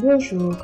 Bonjour,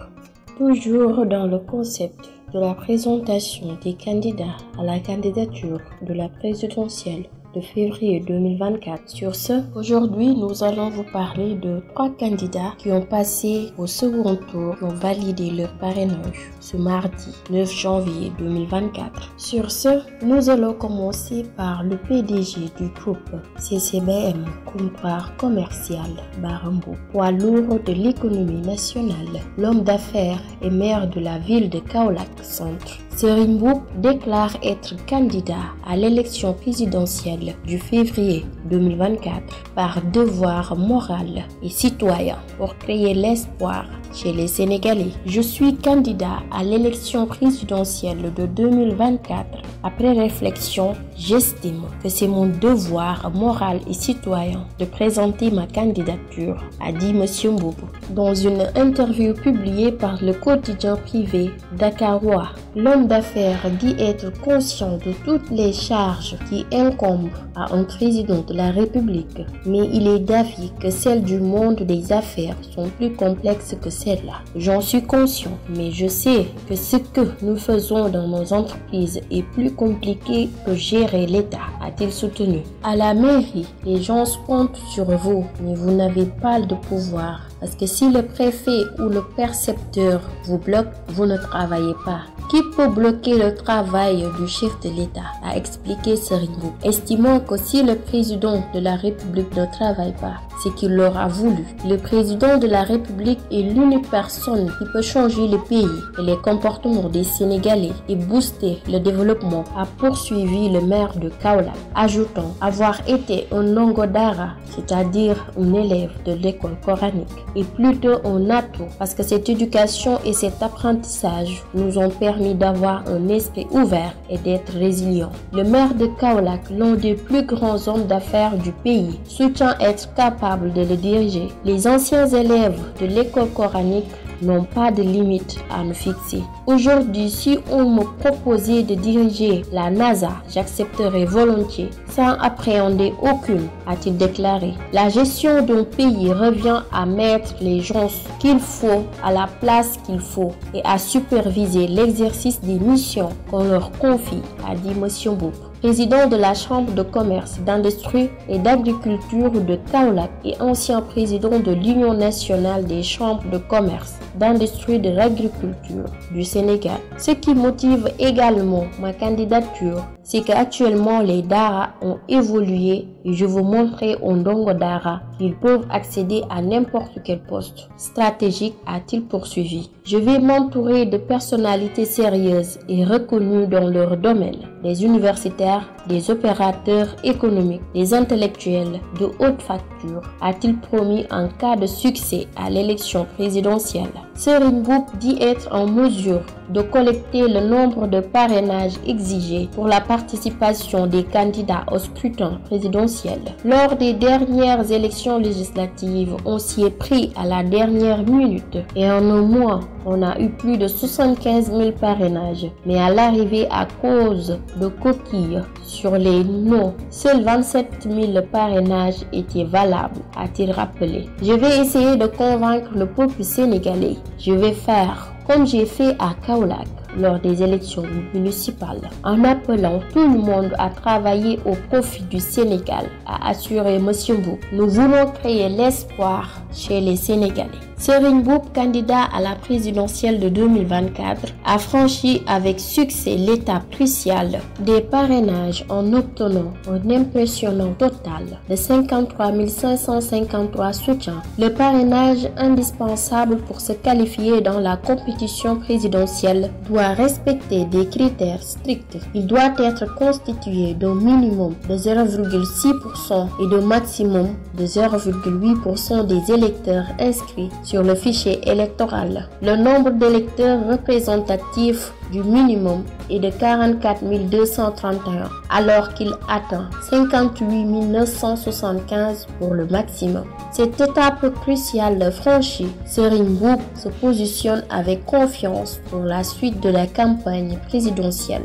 toujours dans le concept de la présentation des candidats à la candidature de la présidentielle de février 2024. Sur ce, aujourd'hui, nous allons vous parler de 3 candidats qui ont passé au second tour, qui ont validé leur parrainage ce mardi 9 janvier 2024. Sur ce, nous allons commencer par le PDG du groupe CCBM, comptoir commercial Barambou, poids lourd de l'économie nationale, l'homme d'affaires et maire de la ville de Kaolack Centre. Serigne Mboup déclare être candidat à l'élection présidentielle du février 2024 par devoir moral et citoyen pour créer l'espoir chez les Sénégalais. Je suis candidat à l'élection présidentielle de 2024. Après réflexion, j'estime que c'est mon devoir moral et citoyen de présenter ma candidature, a dit M. Mboup. Dans une interview publiée par le quotidien privé Dakarois, l'homme d'affaires dit être conscient de toutes les charges qui incombent à un président de la République, mais il est d'avis que celles du monde des affaires sont plus complexes que celles-là. J'en suis conscient, mais je sais que ce que nous faisons dans nos entreprises est plus compliqué que gérer l'État, a-t-il soutenu. À la mairie, les gens comptent sur vous, mais vous n'avez pas de pouvoir. Parce que si le préfet ou le percepteur vous bloque, vous ne travaillez pas. Qui peut bloquer le travail du chef de l'État, a expliqué Serigne Mboup, estimant que si le président de la République ne travaille pas, c'est qu'il l'aura voulu. Le président de la République est l'unique personne qui peut changer le pays et les comportements des Sénégalais et booster le développement, a poursuivi le maire de Kaolack, ajoutant avoir été un ndongo dara, c'est-à-dire un élève de l'école coranique, et plutôt un atout parce que cette éducation et cet apprentissage nous ont permis d'avoir un esprit ouvert et d'être résilient. Le maire de Kaolack, l'un des plus grands hommes d'affaires du pays, soutient être capable de le diriger. Les anciens élèves de l'école coranique n'ont pas de limite à nous fixer. Aujourd'hui, si on me proposait de diriger la NASA, j'accepterais volontiers, sans appréhender aucune, a-t-il déclaré. La gestion d'un pays revient à mettre les gens qu'il faut à la place qu'il faut et à superviser l'exercice des missions qu'on leur confie, a dit M. Mboup, président de la Chambre de commerce, d'industrie et d'agriculture de Kaolack et ancien président de l'Union nationale des chambres de commerce, d'industrie et de l'agriculture du Sénégal. Ce qui motive également ma candidature, c'est qu'actuellement les Dara ont évolué et je veux montrer aux ndongo Dara qu'ils peuvent accéder à n'importe quel poste stratégique, a-t-il poursuivi. Je vais m'entourer de personnalités sérieuses et reconnues dans leur domaine, des universitaires, des opérateurs économiques, des intellectuels de haute facture, a-t-il promis en cas de succès à l'élection présidentielle. Serigne Mboup dit être en mesure de collecter le nombre de parrainages exigés pour la participation des candidats au scrutin présidentiel. Lors des dernières élections législatives, on s'y est pris à la dernière minute et en un mois, on a eu plus de 75 000 parrainages. Mais à l'arrivée, à cause de coquilles sur les noms, seuls 27 000 parrainages étaient valables, a-t-il rappelé. Je vais essayer de convaincre le peuple sénégalais. Je vais faire comme j'ai fait à Kaolack lors des élections municipales, en appelant tout le monde à travailler au profit du Sénégal, a assuré M. Mboup. Nous voulons créer l'espoir chez les Sénégalais. Serigne Mboup, candidat à la présidentielle de 2024, a franchi avec succès l'étape cruciale des parrainages en obtenant un impressionnant total de 53 553 soutiens. Le parrainage indispensable pour se qualifier dans la compétition présidentielle doit respecter des critères stricts. Il doit être constitué d'un minimum de 0,6% et d'un maximum de 0,8% des électeurs inscrits sur le fichier électoral. Le nombre d'électeurs représentatifs du minimum est de 44 231, alors qu'il atteint 58 975 pour le maximum. Cette étape cruciale franchie, Serigne Mboup se positionne avec confiance pour la suite de la campagne présidentielle.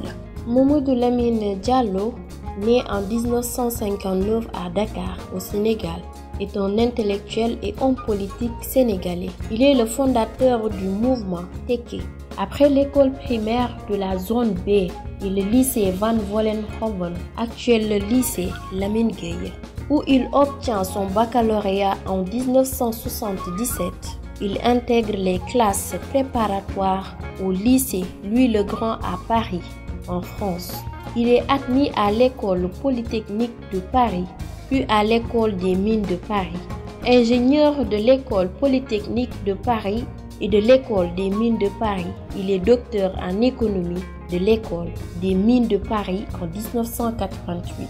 Mamadou Lamine Diallo, né en 1959 à Dakar, au Sénégal, est un intellectuel et homme politique sénégalais. Il est le fondateur du mouvement Tekki. Après l'école primaire de la zone B et le lycée Van Vollenhoven, actuel lycée Lamine Gueye, où il obtient son baccalauréat en 1977, il intègre les classes préparatoires au lycée Louis-le-Grand à Paris, en France. Il est admis à l'école polytechnique de Paris, puis à l'école des mines de Paris. Ingénieur de l'école polytechnique de Paris et de l'école des mines de Paris, il est docteur en économie de l'école des mines de Paris en 1988.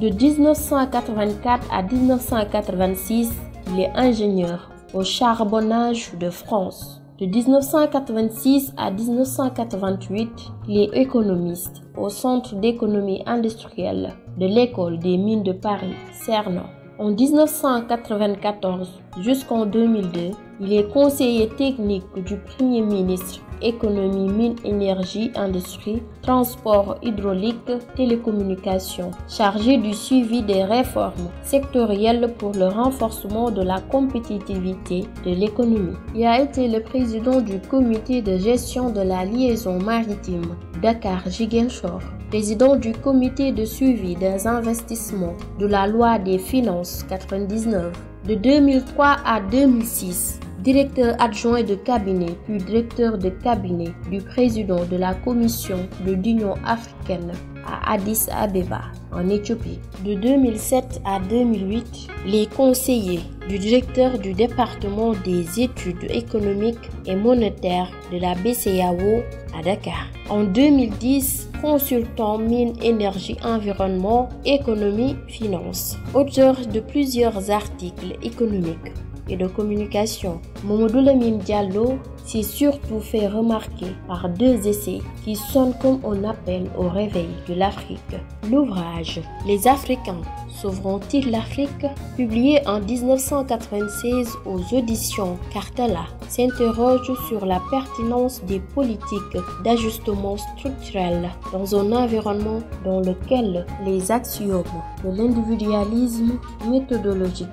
De 1984 à 1986, il est ingénieur au charbonnage de France. De 1986 à 1988, il est économiste au Centre d'économie industrielle de l'école des mines de Paris, Cernan. En 1994 jusqu'en 2002, il est conseiller technique du Premier ministre, économie, mines, énergie, industrie, transport hydraulique, télécommunications, chargé du suivi des réformes sectorielles pour le renforcement de la compétitivité de l'économie. Il a été le président du comité de gestion de la liaison maritime Dakar-Ziguinchor, président du comité de suivi des investissements de la loi des finances 99. De 2003 à 2006, directeur adjoint de cabinet puis directeur de cabinet du président de la commission de l'Union africaine à Addis Abeba, en Éthiopie. De 2007 à 2008, il est conseiller du directeur du département des études économiques et monétaires de la BCEAO à Dakar. En 2010, consultant mines, énergie, environnement, économie, finance. Auteur de plusieurs articles économiques et de communication, Mamadou Lamine Diallo s'est surtout fait remarquer par 2 essais qui sonnent comme un appel au réveil de l'Afrique. L'ouvrage « Les Africains sauveront-ils l'Afrique ?» publié en 1996 aux auditions Cartella, s'interroge sur la pertinence des politiques d'ajustement structurel dans un environnement dans lequel les axiomes de l'individualisme méthodologique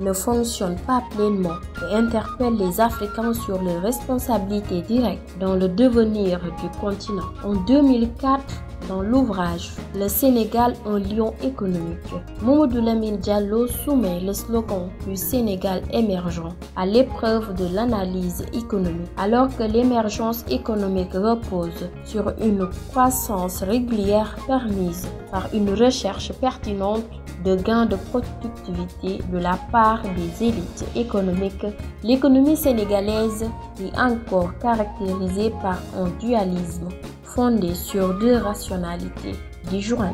ne fonctionnent pas pleinement et interpelle les Africains sur leurs responsabilités directes dans le devenir du continent. En 2004, dans l'ouvrage « Le Sénégal, un lion économique », Mamadou Lamine Diallo soumet le slogan du Sénégal émergent à l'épreuve de l'analyse économique. Alors que l'émergence économique repose sur une croissance régulière permise par une recherche pertinente de gains de productivité de la part des élites économiques, l'économie sénégalaise est encore caractérisée par un dualisme fondé sur 2 rationalités disjointes.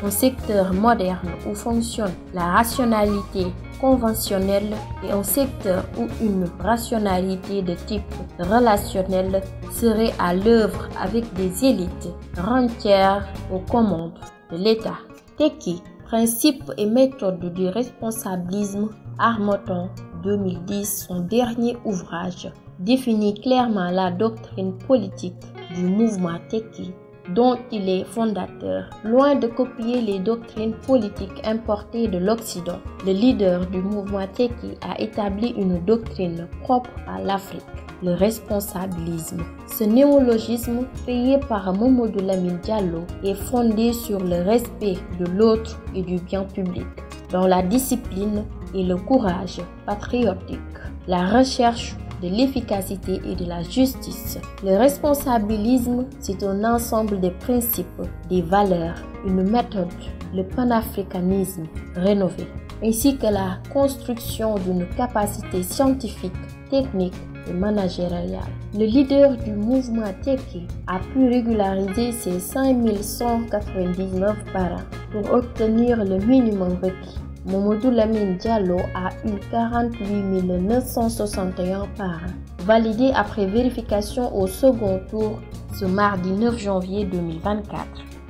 Un secteur moderne où fonctionne la rationalité conventionnelle et un secteur où une rationalité de type relationnel serait à l'œuvre avec des élites rentières aux commandes de l'État. Tekki, principes et méthodes du responsabilisme, Harmattan 2010, son dernier ouvrage, définit clairement la doctrine politique du mouvement Tekki, dont il est fondateur. Loin de copier les doctrines politiques importées de l'Occident, le leader du mouvement Tekki a établi une doctrine propre à l'Afrique, le responsabilisme. Ce néologisme, créé par Mamadou Lamine Diallo, est fondé sur le respect de l'autre et du bien public, dans la discipline et le courage patriotique, la recherche de l'efficacité et de la justice. Le responsabilisme, c'est un ensemble de principes, des valeurs, une méthode, le panafricanisme rénové, ainsi que la construction d'une capacité scientifique, technique et managériale. Le leader du mouvement Tekki a pu régulariser ses 5199 par an pour obtenir le minimum requis. Mamadou Lamine Diallo a eu 48 961 par an, validé après vérification au second tour ce mardi 9 janvier 2024.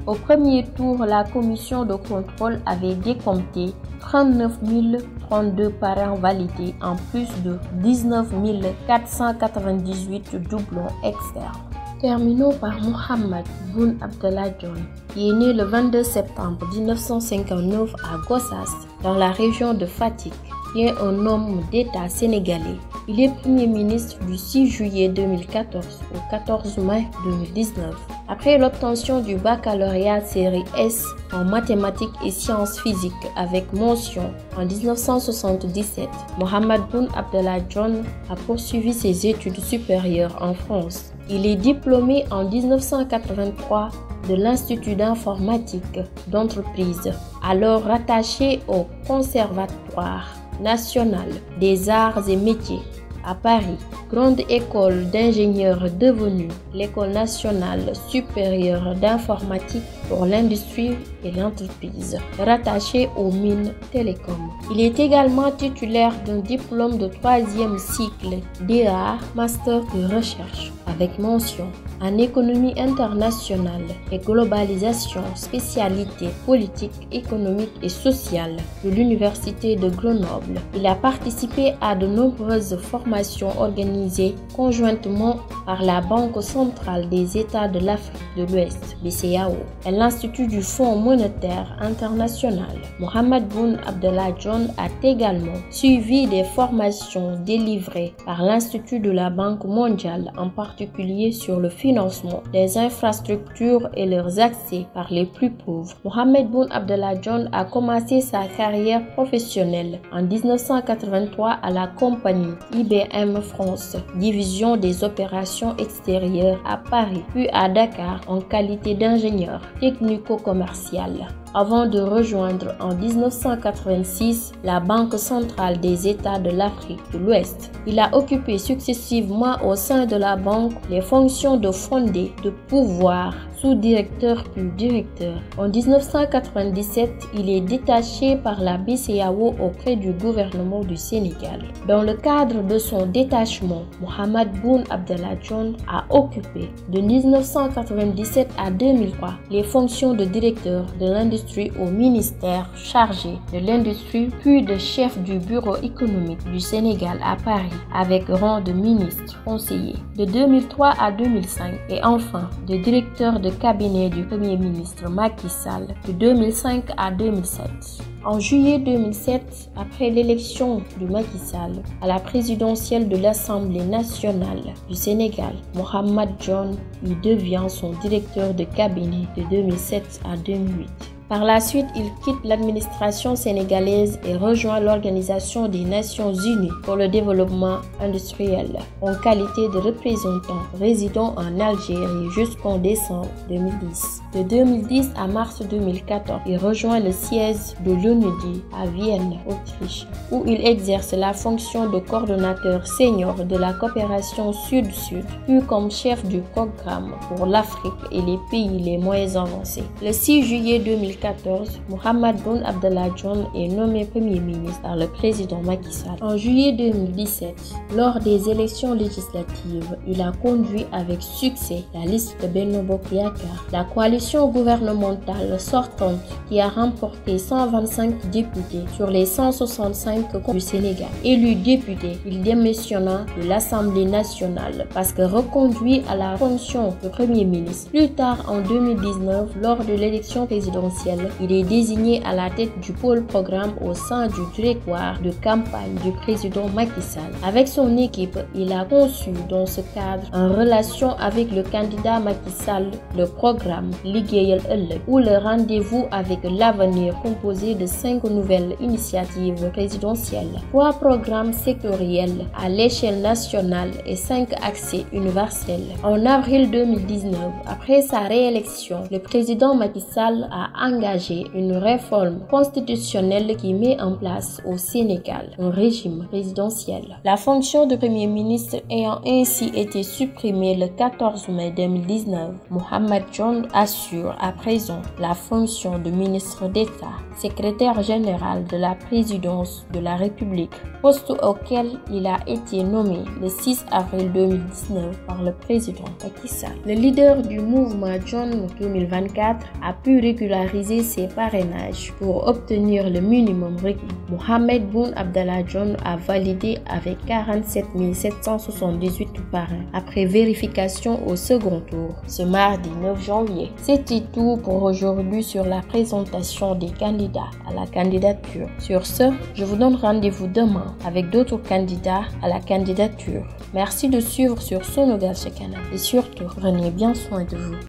Au premier tour, la commission de contrôle avait décompté 39 032 parrains validés en plus de 19 498 doublons externes. Terminons par Mohamed Boun Abdallah Dionne, qui est né le 22 septembre 1959 à Gossas, dans la région de Fatick. est un homme d'État sénégalais. Il est Premier ministre du 6 juillet 2014 au 14 mai 2019. Après l'obtention du baccalauréat série S en mathématiques et sciences physiques avec mention en 1977, Mohamed Boun Abdallah Dionne a poursuivi ses études supérieures en France. Il est diplômé en 1983 de l'Institut d'informatique d'entreprise, alors rattaché au Conservatoire national des arts et métiers à Paris, grande école d'ingénieurs devenue l'École nationale supérieure d'informatique pour l'industrie et l'entreprise, rattachée aux mines télécom. Il est également titulaire d'un diplôme de 3e cycle DEA Master de recherche avec mention en économie internationale et globalisation, spécialité politique, économique et sociale de l'Université de Grenoble. Il a participé à de nombreuses formations organisées conjointement par la Banque centrale des États de l'Afrique de l'Ouest, BCEAO, et l'Institut du Fonds monétaire international. Mohamed Boun Abdallah Dionne a également suivi des formations délivrées par l'Institut de la Banque mondiale, en particulier sur le financement des infrastructures et leurs accès par les plus pauvres. Mohamed Boun Abdallah Dionne a commencé sa carrière professionnelle en 1983 à la compagnie IBM France, division des opérations extérieures à Paris, puis à Dakar en qualité d'ingénieur technico-commercial, avant de rejoindre en 1986 la Banque centrale des États de l'Afrique de l'Ouest. Il a occupé successivement au sein de la banque les fonctions de fondé, de pouvoir, sous-directeur puis directeur. En 1997, il est détaché par la BCEAO auprès du gouvernement du Sénégal. Dans le cadre de son détachement, Mohamed Boun Abdallah Dionne a occupé de 1997 à 2003 les fonctions de directeur de l'industrie au ministère chargé de l'industrie, puis de chef du bureau économique du Sénégal à Paris, avec rang de ministre conseiller de 2003 à 2005 et enfin de directeur de cabinet du Premier ministre Macky Sall de 2005 à 2007. En juillet 2007, après l'élection de Macky Sall à la présidentielle de l'Assemblée nationale du Sénégal, Mohamed Dionne y devient son directeur de cabinet de 2007 à 2008. Par la suite, il quitte l'administration sénégalaise et rejoint l'Organisation des Nations Unies pour le développement industriel en qualité de représentant résidant en Algérie jusqu'en décembre 2010. De 2010 à mars 2014, il rejoint le siège de l'ONUDI à Vienne, Autriche, où il exerce la fonction de coordonnateur senior de la coopération Sud-Sud, puis comme chef du programme pour l'Afrique et les pays les moins avancés. Le 6 juillet 2014, Mohamed Boun Abdallah Dionne est nommé Premier ministre par le président Macky Sall. En juillet 2017, lors des élections législatives, il a conduit avec succès la liste de Benno Bokk Yakaar, la coalition gouvernementale sortante qui a remporté 125 députés sur les 165 du Sénégal. Élu député, il démissionna de l'Assemblée nationale parce que reconduit à la fonction de Premier ministre. Plus tard, en 2019, lors de l'élection présidentielle, il est désigné à la tête du pôle programme au sein du directoire de campagne du président Macky Sall. Avec son équipe, il a conçu dans ce cadre, en relation avec le candidat Macky Sall, le programme Liggéeyal Ëllëg, ou le rendez-vous avec l'avenir, composé de 5 nouvelles initiatives présidentielles, 3 programmes sectoriels à l'échelle nationale et 5 accès universels. En avril 2019, après sa réélection, le président Macky Sall a engagé une réforme constitutionnelle qui met en place au Sénégal un régime présidentiel. La fonction de Premier ministre ayant ainsi été supprimée le 14 mai 2019, Mohamed Dionne assure à présent la fonction de ministre d'État, secrétaire général de la présidence de la République, poste auquel il a été nommé le 6 avril 2019 par le président Macky Sall. Le leader du mouvement Dionne 2024 a pu régulariser réaliser ses parrainages pour obtenir le minimum requis. Mohamed Boun Abdallah Dionne a validé avec 47 778 parrains après vérification au second tour ce mardi 9 janvier. C'était tout pour aujourd'hui sur la présentation des candidats à la candidature. Sur ce, je vous donne rendez-vous demain avec d'autres candidats à la candidature. Merci de suivre sur Sonogal ce canal et surtout, prenez bien soin de vous.